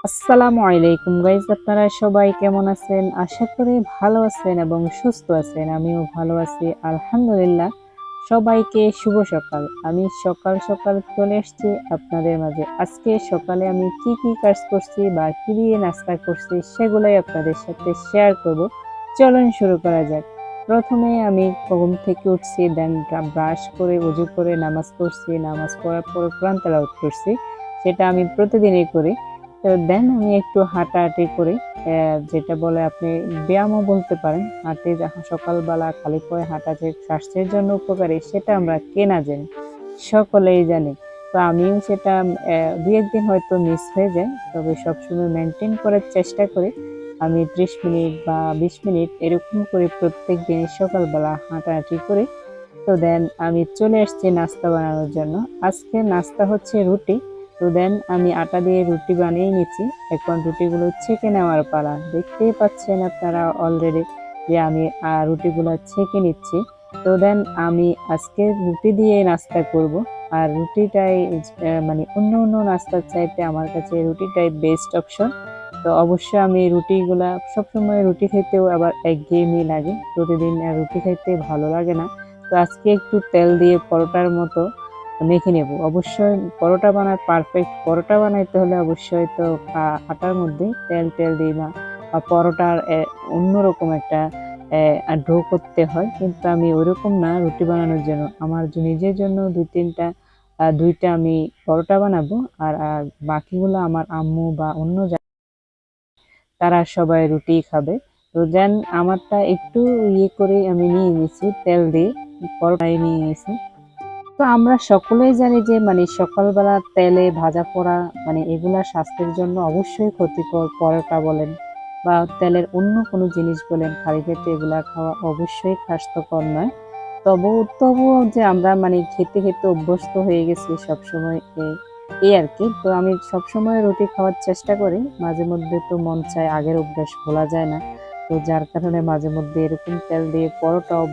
আসসালামু আলাইকুম গাইস, আপনারা সবাই কেমন আছেন? আশা করি ভালো আছেন এবং সুস্থ আছেন। আমিও ভালো আছি আলহামদুলিল্লাহ। সবাইকে শুভ সকাল। আমি সকাল সকাল চলে এসেছি আপনাদের মাঝে। আজকে সকালে আমি কি কি কাজ করছি বা কি দিয়ে নাস্তা করছি সেগুলোই আপনাদের সাথে শেয়ার করব। চলুন শুরু করা যাক। প্রথমে আমি ঘুম থেকে উঠছি, দেন ব্রাশ করে ওযু করে নামাজ পড়ছি। নামাজ পড়ার পরে কোরআন তেলাওয়াত করছি। সেটা আমি প্রতিদিনই করি। তো দেন আমি একটু হাঁটাহাঁটি করি, যেটা বলে আপনি ব্যায়ামও বলতে পারেন। সকালবেলা খালি পায়ে হাঁটা যে স্বাস্থ্যের জন্য উপকারী সেটা আমরা কে না জানি, সকলেই জানি। তো আমিও সেটা দুই একদিন হয়তো মিস হয়ে যায়, তবে সবসময় মেনটেন করার চেষ্টা করি। আমি 30 মিনিট বা 20 মিনিট এরকম করে প্রত্যেক দিন সকালবেলা হাঁটাহাঁটি করি। তো দেন আমি চলে এসেছি নাস্তা বানানোর জন্য। আজকে নাস্তা হচ্ছে রুটি। তো দেন আমি আটা দিয়ে রুটি বানিয়ে নিচ্ছি। এখন রুটিগুলো ছেঁকে নেওয়ার পালা। দেখতেই পাচ্ছেন আপনারা অলরেডি যে আমি রুটিগুলো ছেঁকে নিচ্ছি। তো দেন আমি আজকে রুটি দিয়ে নাস্তা করব। আর রুটিটাই মানে অন্য নাস্তার চাইতে আমার কাছে রুটিটাই বেস্ট অপশন। তো অবশ্যই আমি রুটিগুলা সবসময় রুটি খেতেও আবার একঘেয়েমি লাগে, প্রতিদিন রুটি খেতে ভালো লাগে না। তো আজকে একটু তেল দিয়ে পরোটার মতো মেখে নেব। অবশ্যই পরোটা পারফেক্ট পরোটা বানাইতে হলে অবশ্যই তো আটার মধ্যে তেল তেল দিই বা পরোটার অন্যরকম একটা ডো করতে হয়, কিন্তু আমি ওইরকম না। রুটি বানানোর জন্য আমার নিজের জন্য দুইটা আমি পরোটা বানাবো, আর বাকিগুলো আমার আম্মু বা অন্য তারা সবাই রুটি খাবে। তো দেন আমারটা একটু করে আমি নিয়ে নিয়েছি, তেল দিয়ে পরোটাই নিয়ে নিয়েছি। তো আমরা সকলেই জানি যে সকালবেলা তেলে ভাজা পোড়া এগুলা স্বাস্থ্যের জন্য অবশ্যই ক্ষতিকর। পরোটা বলেন বা তেলের অন্য কোনো জিনিস বলেন, খালি পেটে এগুলা খাওয়া অবশ্যই স্বাস্থ্যকর নয়। তবুও যে আমরা খেতে খেতে অভ্যস্ত হয়ে গেছি সবসময়, এই আর কি। তো আমি সবসময় রুটি খাওয়ার চেষ্টা করি। মাঝে মধ্যে তো মন চায়, আগের অভ্যাস ভোলা যায় না। তো যার কারণে মাঝে মধ্যে এরকম তেল দিয়ে পরোটাও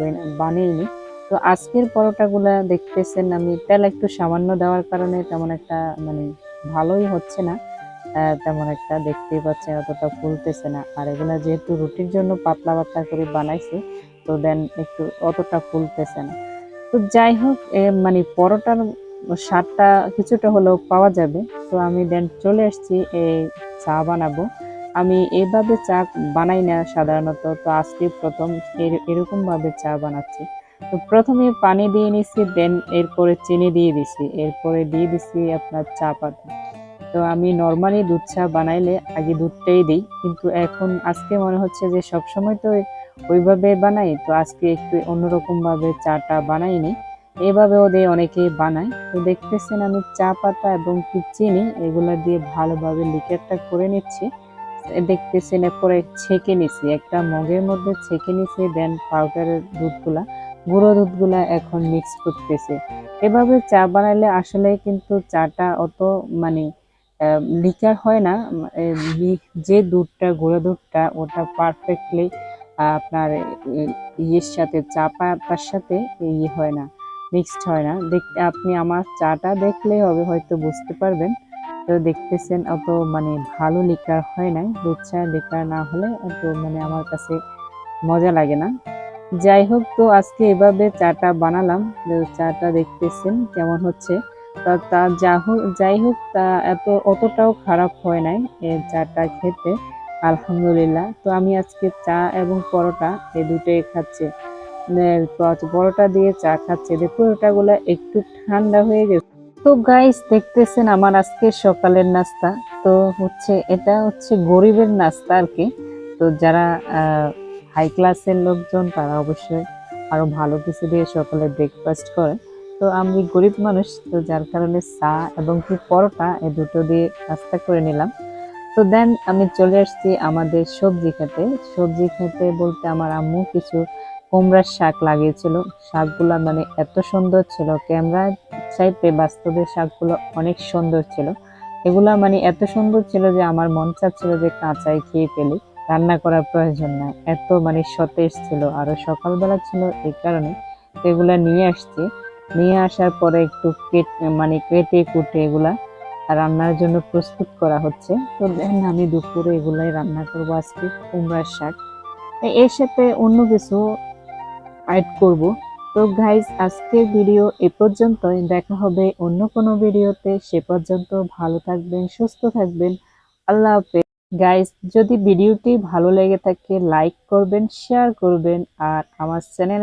বানিয়ে নিই। তো আজকের পরোটাগুলা দেখতেছেন আমি তেল একটু সামান্য দেওয়ার কারণে তেমন একটা ভালোই হচ্ছে না। তেমন একটা দেখতেই পাচ্ছেন অতটা ফুলতেছে না। আর এগুলা যেহেতু রুটির জন্য পাতলা পাতলা করে বানাইছি, তো দেন একটু অতটা ফুলতেছে না। তো যাই হোক, পরোটার স্বাদটা কিছুটা হলেও পাওয়া যাবে। তো আমি দেন চলে আসছি চা বানাবো। আমি এইভাবে চা বানাই না সাধারণত, তো আজকে প্রথম এরকম ভাবে চা বানাচ্ছি। তো প্রথমে পানি দিয়ে নিচ্ছি, দেন এরপরে চিনি দিয়ে দিছি, এরপরে দিয়ে দিছি আপনার চা পাতা। তো আমি নর্মালি দুধ চা বানাইলে আগে দুধটাই দিই, কিন্তু এখন আজকে মনে হচ্ছে যে সবসময় তো ওইভাবে বানাই, তো আজকে একটু অন্যরকম ভাবে চাটা বানাইনি। এভাবেও দিয়ে অনেকেই বানায়। তো দেখতেছেন আমি চা পাতা এবং কি চিনি এগুলা দিয়ে ভালোভাবে লিকারটা করে নিচ্ছি। দেখতেছেন এরপরে ছেঁকে নিছি, একটা মগের মধ্যে ছেঁকে নিছি। দেন পাউডারের গুঁড়ো দুধগুলা এখন মিক্স করতেছে। এভাবে চা বানাইলে আসলে কিন্তু চাটা অত মানে লিকার হয় না। যে দুধটা গুঁড়ো দুধটা ওটা পারফেক্টলি আপনার ইয়ের সাথে চা পাতার সাথে হয় না, মিক্সড হয় না। দেখতে আপনি আমার চাটা দেখলে হবে হয়তো বুঝতে পারবেন। তো দেখতেছেন অত ভালো লিকার হয় নাই। দুধ চা লিকার না হলে অত আমার কাছে মজা লাগে না। যাই হোক, তো আজকে এভাবে চাটা বানালাম। তো চাটা দেখতেছেন কেমন হচ্ছে। তা তা যাই হোক, তা অতটাও খারাপ হয় নাই চাটা খেতে, আলহামদুলিল্লাহ। তো আমি আজকে চা এবং পরোটা এই দুটোই খাচ্ছি। পরোটা দিয়ে চা খাচ্ছি, যে পরোটাগুলো একটু ঠান্ডা হয়ে গেছে। তো গাইস দেখতেছেন আমার আজকে সকালের নাস্তা। তো এটা হচ্ছে গরিবের নাস্তা আর কি। তো যারা হাই ক্লাসের লোকজন তারা অবশ্যই আরো ভালো কিছু দিয়ে সকালে ব্রেকফাস্ট করে। তো আমি গরিব মানুষ, তো যার কারণে চা এবং কি পরোটা এই দুটো দিয়ে নাস্তা করে নিলাম। তো দেন আমি চলে আসছি আমাদের সবজি খেতে। সবজি খেতে বলতে আমার আম্মু কিছু কুমড়ার শাক লাগিয়েছিল। শাকগুলা এত সুন্দর ছিল, ক্যামেরা চাইতে বাস্তবে শাকগুলো অনেক সুন্দর ছিল। এগুলা এত সুন্দর ছিল যে আমার মন চাচ্ছিল যে কাঁচাই খেয়ে ফেলি, রান্না করার প্রয়োজন নাই। এত সতেজ ছিল, আরো সকালবেলা ছিল এই কারণে। এগুলা নিয়ে আসছি। নিয়ে আসার পরে একটু কেটে কুটে এগুলা রান্নার জন্য প্রস্তুত করা হচ্ছে। তো দেন আমি দুপুরে এগুলাই রান্না করব আজকে, কুমড়ার শাক। এর সাথে অন্য কিছু অ্যাড করব। তো গাইজ আজকের ভিডিও এ পর্যন্তই, দেখা হবে অন্য কোনো ভিডিওতে। সে পর্যন্ত ভালো থাকবেন, সুস্থ থাকবেন। আল্লাহ হাফেজ। গাইজ যদি ভিডিওটি ভালো লেগে থাকে লাইক করবেন, শেয়ার করবেন আর আমার চ্যানেল